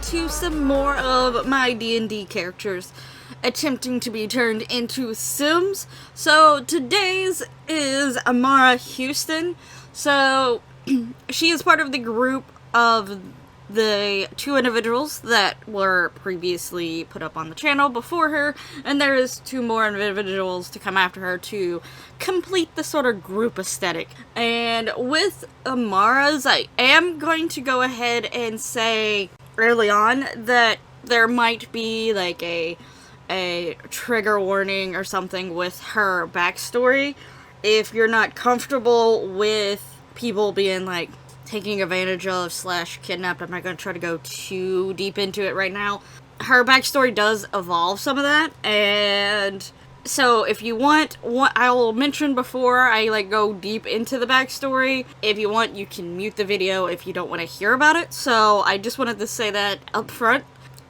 to some more of my D&D characters attempting to be turned into Sims. So today's is Amara Hugheston. So she is part of the group of the two individuals that were previously put up on the channel before her, and there is two more individuals to come after her to complete the sort of group aesthetic. And with Amara's, I am going to go ahead and say early on that there might be like a trigger warning or something with her backstory. If you're not comfortable with people being like taking advantage of / kidnapped, I'm not going to try to go too deep into it right now. Her backstory does evolve some of that, and so if you want, I will mention before I go deep into the backstory, if you want, you can mute the video if you don't want to hear about it. So I just wanted to say that up front.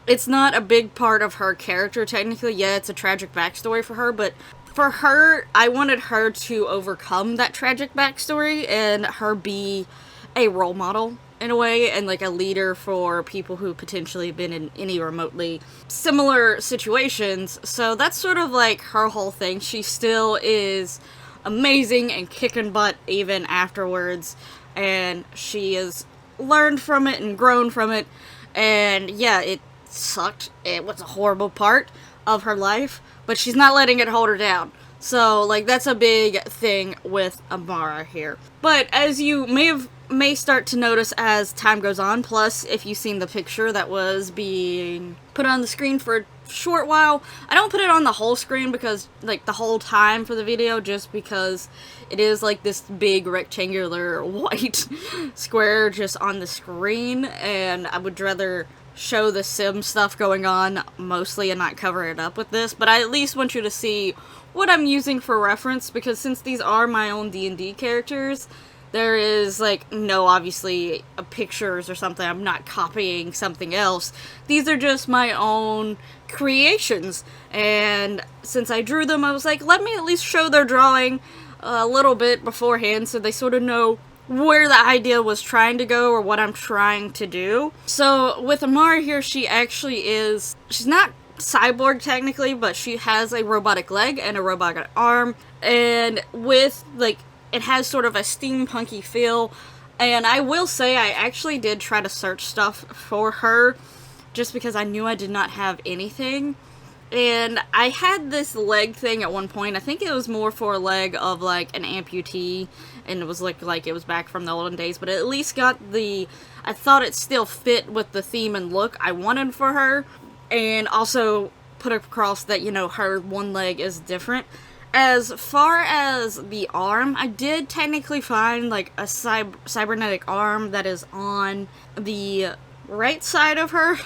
It's not a big part of her character technically. Yeah, it's a tragic backstory for her, but for her, I wanted her to overcome that tragic backstory and her be a role model in a way, and like a leader for people who potentially have been in any remotely similar situations. So that's sort of like her whole thing. She still is amazing and kicking butt even afterwards, and she has learned from it and grown from it. And yeah, it sucked. It was a horrible part of her life, but she's not letting it hold her down. So like that's a big thing with Amara here. But as you may start to notice as time goes on, plus if you've seen the picture that was being put on the screen for a short while, I don't put it on the whole screen because like the whole time for the video, just because it is like this big rectangular white square just on the screen, and I would rather show the sim stuff going on mostly and not cover it up with this. But I at least want you to see what I'm using for reference, because since these are my own D&D characters, there is like no obviously pictures or something. I'm not copying something else. These are just my own creations, and since I drew them, I was like, let me at least show their drawing a little bit beforehand so they sort of know where the idea was trying to go or what I'm trying to do. So with Amara here, she's not cyborg technically, but she has a robotic leg and a robotic arm, and with like it has sort of a steampunky feel. And I will say I actually did try to search stuff for her just because I knew I did not have anything. And I had this leg thing at one point. I think it was more for a leg of like an amputee, and it was like it was back from the olden days, but it at least got I thought it still fit with the theme and look I wanted for her, and also put across that, you know, her one leg is different. As far as the arm, I did technically find like a cybernetic arm that is on the right side of her.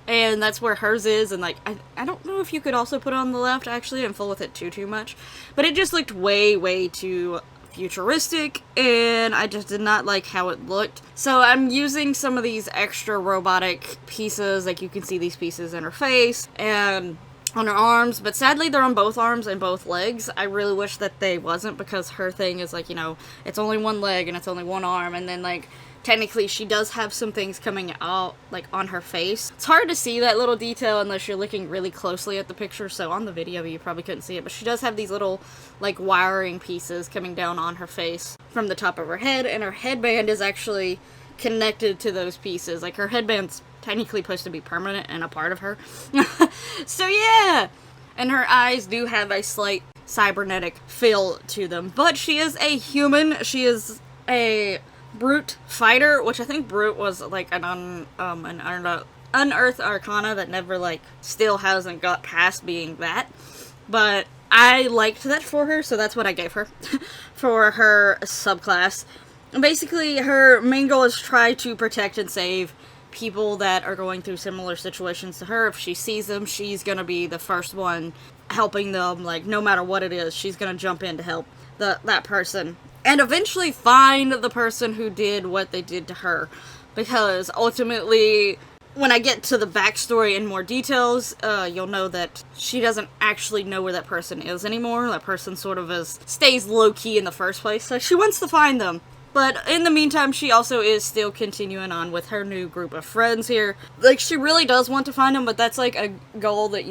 And that's where hers is, and like, I don't know if you could also put it on the left, actually. I didn't fool with it too much. But it just looked way too futuristic, and I just did not like how it looked. So I'm using some of these extra robotic pieces, like you can see these pieces in her face, and on her arms, but sadly they're on both arms and both legs. I really wish that they wasn't, because her thing is like, you know, it's only one leg and it's only one arm, and then like technically she does have some things coming out like on her face. It's hard to see that little detail unless you're looking really closely at the picture, so on the video you probably couldn't see it, but she does have these little like wiring pieces coming down on her face from the top of her head, and her headband is actually connected to those pieces. Like her headband's technically supposed to be permanent and a part of her. So yeah, and her eyes do have a slight cybernetic feel to them, but she is a human. She is a brute fighter, which I think brute was like an unearthed arcana that never like still hasn't got past being that, but I liked that for her, so that's what I gave her for her subclass. Basically, her main goal is to try to protect and save people that are going through similar situations to her. If she sees them, she's gonna be the first one helping them, like no matter what it is, she's gonna jump in to help that person, and eventually find the person who did what they did to her, because ultimately, when I get to the backstory in more details, you'll know that she doesn't actually know where that person is anymore. That person sort of stays low-key in the first place, so she wants to find them. But in the meantime, she also is still continuing on with her new group of friends here. Like, she really does want to find them, but that's like a goal that,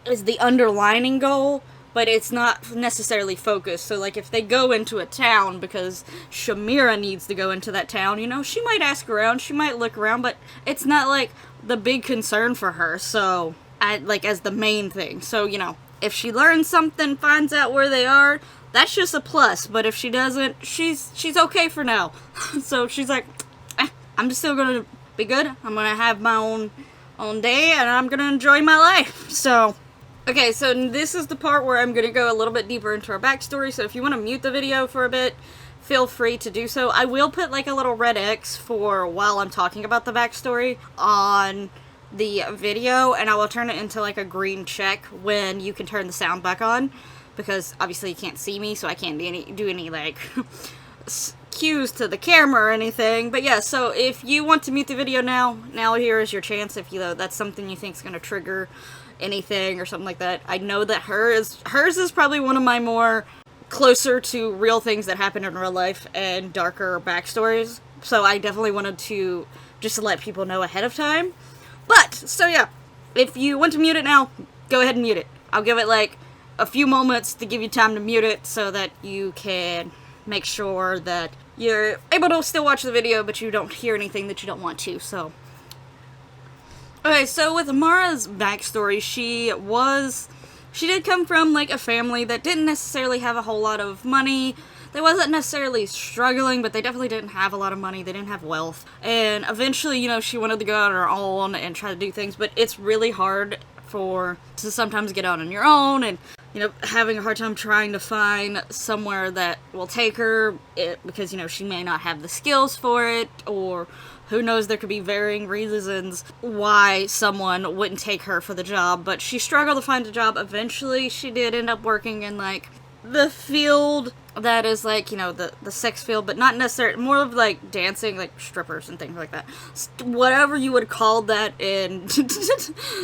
is the underlining goal, but it's not necessarily focused. So, like, if they go into a town because Shamira needs to go into that town, she might ask around, she might look around, but it's not, like, the big concern for her, so, as the main thing. So, if she learns something, finds out where they are, that's just a plus, but if she doesn't, she's okay for now. So she's like, I'm just still gonna be good, I'm gonna have my own day, and I'm gonna enjoy my life. So, okay, so this is the part where I'm gonna go a little bit deeper into her backstory, so if you want to mute the video for a bit, feel free to do so. I will put like a little red X for while I'm talking about the backstory on the video, and I will turn it into like a green check when you can turn the sound back on, because obviously you can't see me, so I can't do any like cues to the camera or anything. But yeah, so if you want to mute the video now here is your chance, if that's something you think is going to trigger anything or something like that. I know that hers is probably one of my more closer to real things that happen in real life and darker backstories, so I definitely wanted to just let people know ahead of time. But, so yeah, if you want to mute it now, go ahead and mute it. I'll give it like a few moments to give you time to mute it so that you can make sure that you're able to still watch the video, but you don't hear anything that you don't want to, so. Okay, so with Amara's backstory, she did come from like a family that didn't necessarily have a whole lot of money. They wasn't necessarily struggling, but they definitely didn't have a lot of money. They didn't have wealth. And eventually, she wanted to go out on her own and try to do things, but it's really hard to sometimes get out on your own, and having a hard time trying to find somewhere that will take her, because, she may not have the skills for it, or who knows, there could be varying reasons why someone wouldn't take her for the job, but she struggled to find a job. Eventually, she did end up working in, like, the field that is, like, the sex field, but not necessarily, more of, like, dancing, like, strippers and things like that. Whatever you would call that in,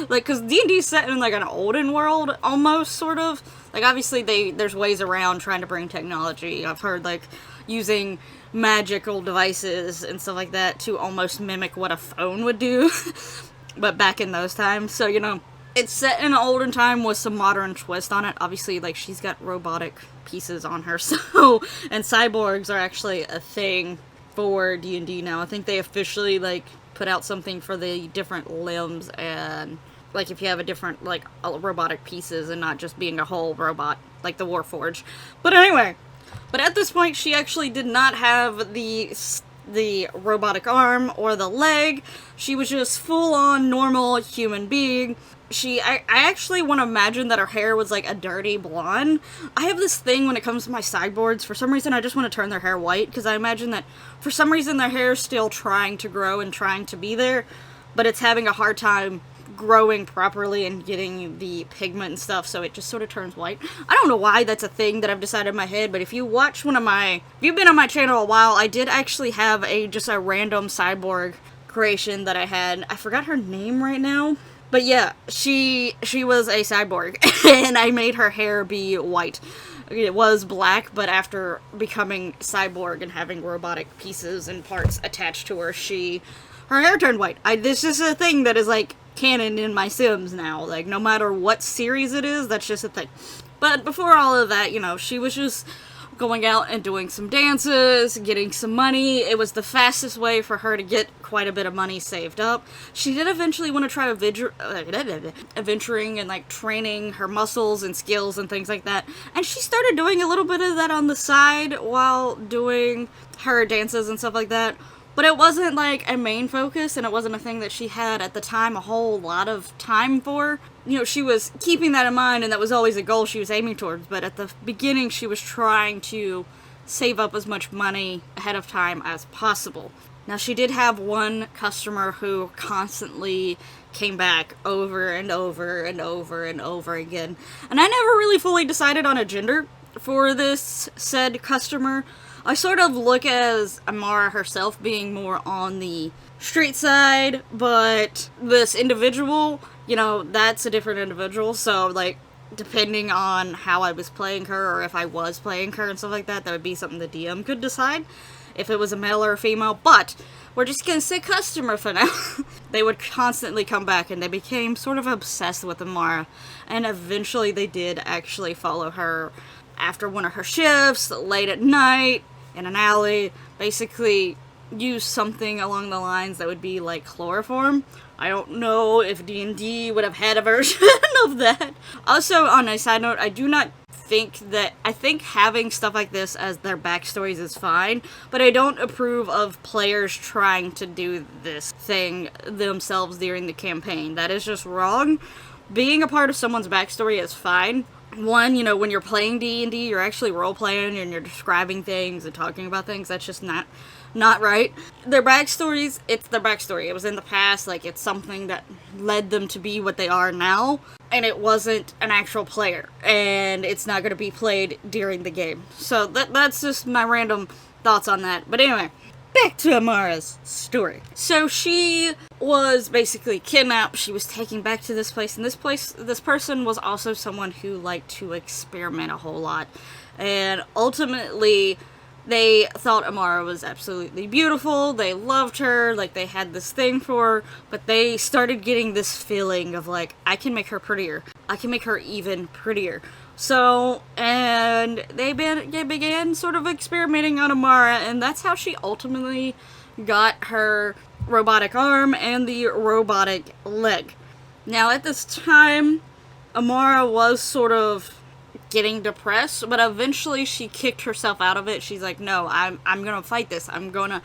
like, because D&D is set in, like, an olden world, almost, sort of. Like, obviously, there's ways around trying to bring technology. I've heard, like, using magical devices and stuff like that to almost mimic what a phone would do, but back in those times, so, it's set in an olden time with some modern twist on it. Obviously, like, she's got robotic pieces on her, so, and cyborgs are actually a thing for D&D now. I think they officially, like, put out something for the different limbs, and, like, if you have a different, like, robotic pieces and not just being a whole robot, like the Warforged. But anyway, but at this point, she actually did not have the robotic arm or the leg. She was just full-on normal human being. I actually want to imagine that her hair was like a dirty blonde. I have this thing when it comes to my sideboards. For some reason, I just want to turn their hair white, because I imagine that for some reason their hair is still trying to grow and trying to be there, but it's having a hard time growing properly and getting the pigment and stuff, so it just sort of turns white. I don't know why that's a thing that I've decided in my head, but if you watch if you've been on my channel a while, I did actually have just a random cyborg creation that I had. I forgot her name right now. But yeah, she was a cyborg, and I made her hair be white. It was black, but after becoming cyborg and having robotic pieces and parts attached to her, her hair turned white. This is a thing that is, like, canon in my Sims now. Like, no matter what series it is, that's just a thing. But before all of that, she was just going out and doing some dances, getting some money. It was the fastest way for her to get quite a bit of money saved up. She did eventually want to try adventuring and, like, training her muscles and skills and things like that. And she started doing a little bit of that on the side while doing her dances and stuff like that. But it wasn't, like, a main focus, and it wasn't a thing that she had, at the time, a whole lot of time for. She was keeping that in mind, and that was always a goal she was aiming towards, but at the beginning, she was trying to save up as much money ahead of time as possible. Now, she did have one customer who constantly came back over and over and over and over again, and I never really fully decided on a gender for this said customer. I sort of look as Amara herself being more on the street side, but this individual, that's a different individual, so, like, depending on how I was playing her, or if I was playing her and stuff like that, that would be something the DM could decide. if it was a male or a female, but we're just gonna say customer for now. They would constantly come back, and they became sort of obsessed with Amara, and eventually they did actually follow her after one of her shifts, late at night, in an alley, basically use something along the lines that would be like chloroform. I don't know if D&D would have had a version of that. Also, on a side note, I think having stuff like this as their backstories is fine, but I don't approve of players trying to do this thing themselves during the campaign. That is just wrong. Being a part of someone's backstory is fine. One, when you're playing D&D, you're actually role-playing and you're describing things and talking about things. That's just not right. Their backstories, it's their backstory. It was in the past, it's something that led them to be what they are now, and it wasn't an actual player, and it's not going to be played during the game. So that's just my random thoughts on that. But anyway, back to Amara's story. So she was basically kidnapped. She was taken back to this place, and this person was also someone who liked to experiment a whole lot. And ultimately, they thought Amara was absolutely beautiful. They loved her. They had this thing for her. But they started getting this feeling of, I can make her prettier. I can make her even prettier. So, and they began sort of experimenting on Amara, and that's how she ultimately got her robotic arm and the robotic leg. Now, at this time, Amara was sort of getting depressed, but eventually she kicked herself out of it. She's like, no, I'm gonna fight this. I'm gonna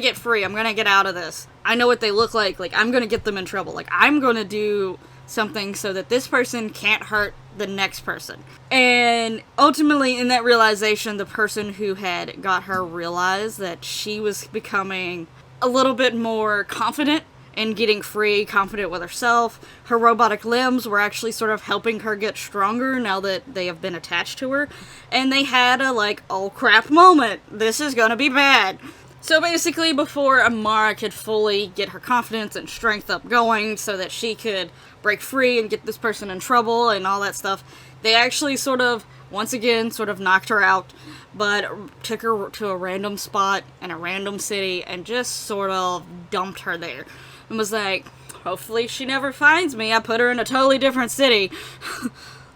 get free. I'm gonna get out of this. I know what they look like. I'm gonna get them in trouble. I'm gonna do something so that this person can't hurt the next person. And ultimately, in that realization, the person who had got her realized that she was becoming a little bit more confident and getting free, confident with herself. Her robotic limbs were actually sort of helping her get stronger now that they have been attached to her. And they had a, oh crap moment. This is gonna be bad. So basically, before Amara could fully get her confidence and strength up going so that she could break free and get this person in trouble and all that stuff, they actually once again, knocked her out, but took her to a random spot in a random city and just sort of dumped her there. And was like, hopefully she never finds me. I put her in a totally different city.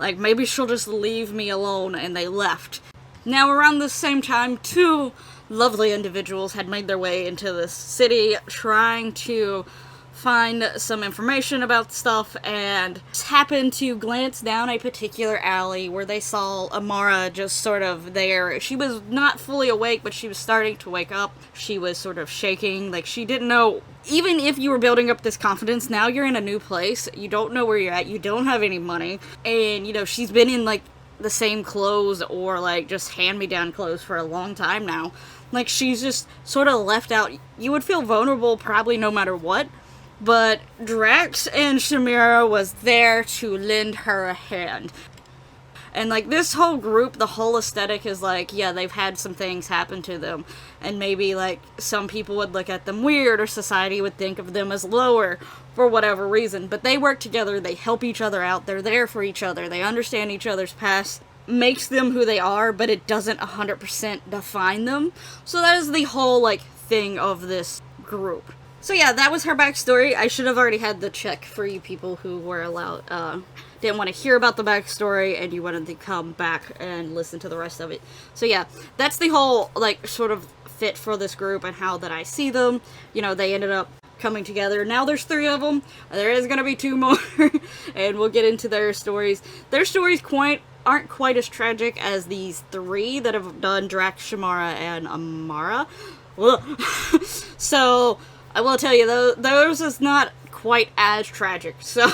Maybe she'll just leave me alone, and they left. Now, around the same time, two lovely individuals had made their way into this city trying to find some information about stuff, and happened to glance down a particular alley where they saw Amara just sort of there. She was not fully awake, but she was starting to wake up. She was sort of shaking, she didn't know. Even if you were building up this confidence, now you're in a new place, you don't know where you're at, you don't have any money, and, she's been in, the same clothes or, just hand-me-down clothes for a long time now. She's just sort of left out. You would feel vulnerable probably no matter what. But Drax and Shamira was there to lend her a hand. And, this whole group, the whole aesthetic is yeah, they've had some things happen to them. And maybe, some people would look at them weird, or society would think of them as lower, for whatever reason. But they work together, they help each other out, they're there for each other, they understand each other's past. Makes them who they are, but it doesn't 100% define them. So that is the whole, thing of this group. So yeah, that was her backstory. I should have already had the check for you people who were didn't want to hear about the backstory and you wanted to come back and listen to the rest of it. So yeah, that's the whole, sort of fit for this group and how that I see them. They ended up coming together. Now there's 3 of them. There is going to be 2 more, and we'll get into their stories. Their stories aren't quite as tragic as these 3 that have done Drax, Shamara, and Amara. So I will tell you, those is not quite as tragic. So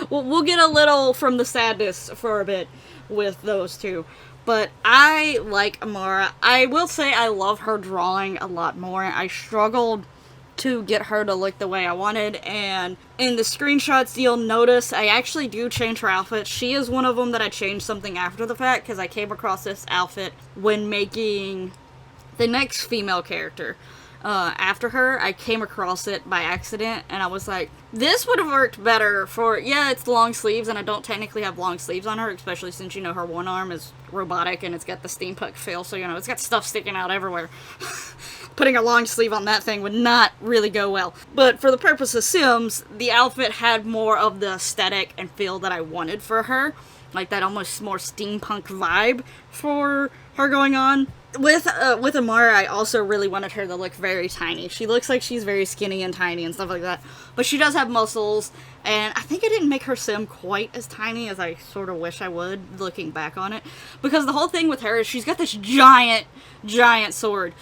we'll get a little from the sadness for a bit with those 2. But I like Amara. I will say I love her drawing a lot more. I struggled to get her to look the way I wanted, and in the screenshots you'll notice I actually do change her outfit. She is one of them that I changed something after the fact, because I came across this outfit when making the next female character. after her, I came across it by accident, and I was like, this would have worked better for, yeah, it's long sleeves, and I don't technically have long sleeves on her, especially since, you know, her one arm is robotic, and it's got the steampunk feel, so, you know, it's got stuff sticking out everywhere. Putting a long sleeve on that thing would not really go well. But for the purpose of Sims, the outfit had more of the aesthetic and feel that I wanted for her. Like that almost more steampunk vibe for her going on. With Amara, I also really wanted her to look very tiny. She looks like she's very skinny and tiny and stuff like that. But she does have muscles, and I think I didn't make her sim quite as tiny as I sort of wish I would, looking back on it. Because the whole thing with her is she's got this giant sword.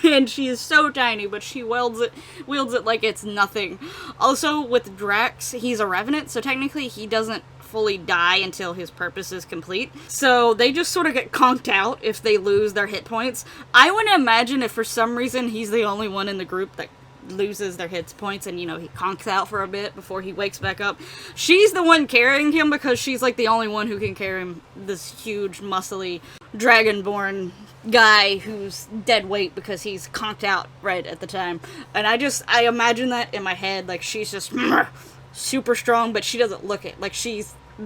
And she is so tiny, but she wields it like it's nothing. Also, with Drax, he's a revenant, so technically he doesn't fully die until his purpose is complete. So they just sort of get conked out if they lose their hit points. I wouldn't imagine if for some reason he's the only one in the group that loses their hit points and, you know, he conks out for a bit before he wakes back up. She's the one carrying him because she's like the only one who can carry him, this huge, muscly, dragonborn guy who's dead weight because he's conked out right at the time. And I imagine that in my head, like she's just super strong, but she doesn't look it. Like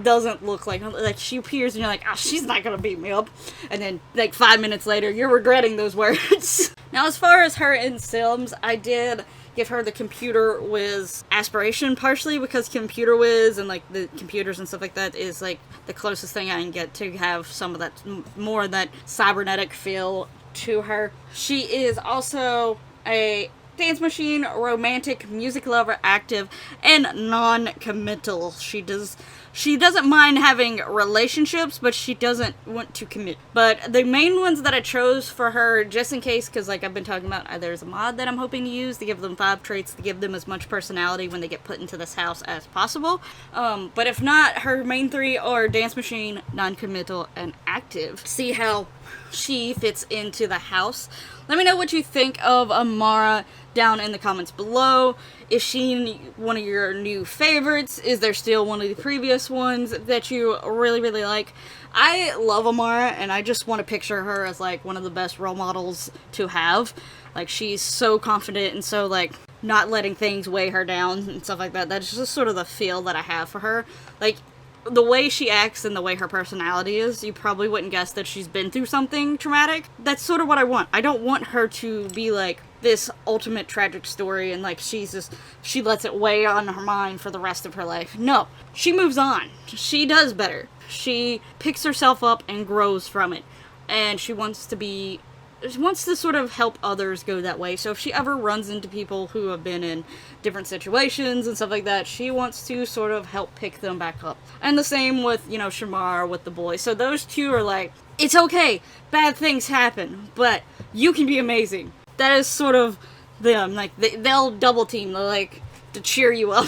doesn't look like she appears and you're like, oh, she's not gonna beat me up, and then like 5 minutes later you're regretting those words. Now, as far as her in Sims, I did give her the computer whiz aspiration, partially because computer whiz and like the computers and stuff like that is like the closest thing I can get to have some of that more of that cybernetic feel to her. She is also a dance machine, romantic, music lover, active, and non-committal. She doesn't mind having relationships, but she doesn't want to commit. But the main ones that I chose for her, just in case, because like I've been talking about, there's a mod that I'm hoping to use to give them 5 traits to give them as much personality when they get put into this house as possible. But if not, her main 3 are dance machine, non-committal, and active. See how she fits into the house. Let me know what you think of Amara down in the comments below. Is she one of your new favorites? Is there still one of the previous ones that you really, really like? I love Amara, and I just want to picture her as like one of the best role models to have. Like, she's so confident and so like not letting things weigh her down and stuff like that. That's just sort of the feel that I have for her. Like, the way she acts and the way her personality is, you probably wouldn't guess that she's been through something traumatic. That's sort of what I want. I don't want her to be like this ultimate tragic story and like she lets it weigh on her mind for the rest of her life. No, she moves on. She does better. She picks herself up and grows from it. And she wants to sort of help others go that way. So if she ever runs into people who have been in different situations and stuff like that, she wants to sort of help pick them back up. And the same with, you know, Shamar with the boy. So those two are like, it's okay, bad things happen, but you can be amazing. That is sort of them. Like, they'll double team, they'll like to cheer you up.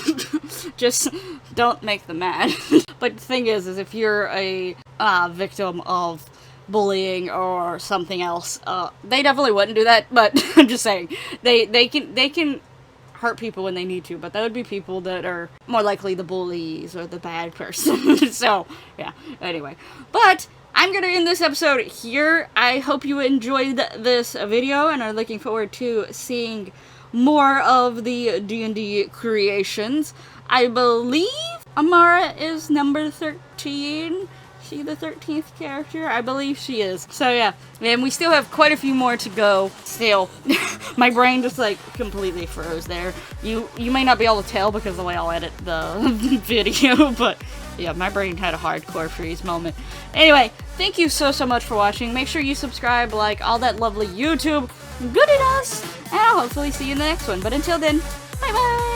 Just don't make them mad. But the thing is if you're a victim of bullying or something else, they definitely wouldn't do that, but I'm just saying, they can hurt people when they need to, but that would be people that are more likely the bullies or the bad person. So, yeah, anyway. But I'm gonna end this episode here. I hope you enjoyed this video and are looking forward to seeing more of the D&D creations. I believe Amara is number 13. She the 13th character? I believe she is. So yeah, and we still have quite a few more to go still. My brain just like completely froze there. You may not be able to tell because of the way I'll edit the video, but yeah, my brain had a hardcore freeze moment. Anyway, thank you so much for watching. Make sure you subscribe, like, all that lovely YouTube goodiness, and I'll hopefully see you in the next one. But until then, bye bye!